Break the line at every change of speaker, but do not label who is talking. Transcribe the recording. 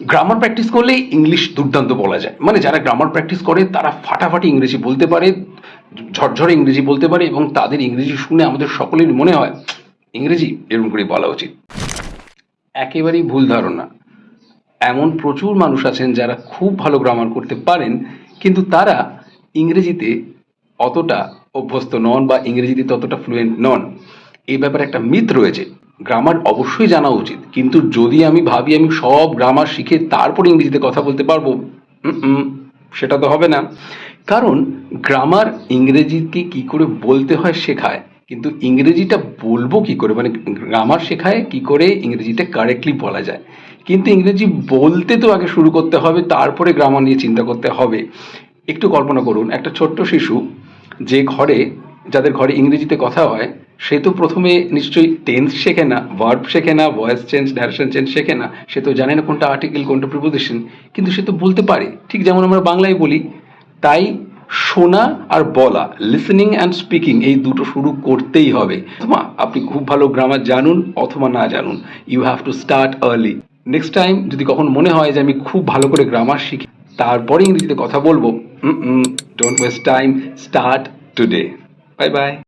Grammar practice করলে English দুর্দান্ত বলা যায়। মানে যারা গ্রামার প্র্যাকটিস করে তারা ফাটাফাটি ইংরেজি বলতে পারে, ঝরঝরে ইংরেজি বলতে পারে, এবং তাদের ইংরেজি শুনে আমাদের সকলেরই মনে হয় ইংরেজি এরকম করে বলা উচিত। একেবারেই ভুল ধারণা। এমন প্রচুর মানুষ আছেন যারা খুব ভালো গ্রামার করতে পারেন, কিন্তু তারা ইংরেজিতে অতটা অভ্যস্ত নন বা ইংরেজিতে ততটা ফ্লুয়েন্ট নন। এই ব্যাপারে একটা মিথ রয়েছে। গ্রামার অবশ্যই জানা উচিত, কিন্তু যদি আমি ভাবি আমি সব গ্রামার শিখে তারপর ইংরেজিতে কথা বলতে পারবো, সেটা তো হবে না। কারণ গ্রামার ইংরেজিকে কি করে বলতে হয় শেখায়, কিন্তু ইংরেজিটা বলবো কি করে, মানে গ্রামার শেখায় কি করে ইংরেজিটা কারেক্টলি বলা যায়। কিন্তু ইংরেজি বলতে তো আগে শুরু করতে হবে, তারপরে গ্রামার নিয়ে চিন্তা করতে হবে। একটু কল্পনা করুন, একটা ছোট্ট শিশু যে ঘরে, যাদের ঘরে ইংরেজিতে কথা হয়, সে তো প্রথমে নিশ্চয়ই টেন্স শেখে না, ভার্ব শেখে না, ভয়েস চেঞ্জ, ন্যারেশন চেঞ্জ শেখে না, সে তো জানে না কোনটা আর্টিকেল কোনটা প্রিপোজিশন, কিন্তু সে তো বলতে পারে, ঠিক যেমন আমরা বাংলায় বলি। তাই শোনা আর বলা, লিসেনিং অ্যান্ড স্পিকিং, এই দুটো শুরু করতেই হবে। অথবা আপনি খুব ভালো গ্রামার জানুন অথবা না জানুন, you have to start early. Next time যদি কখনো মনে হয় যে আমি খুব ভালো করে গ্রামার শিখি তারপরে ইংরেজিতে কথা বলবো, don't waste time, start today. Bye bye.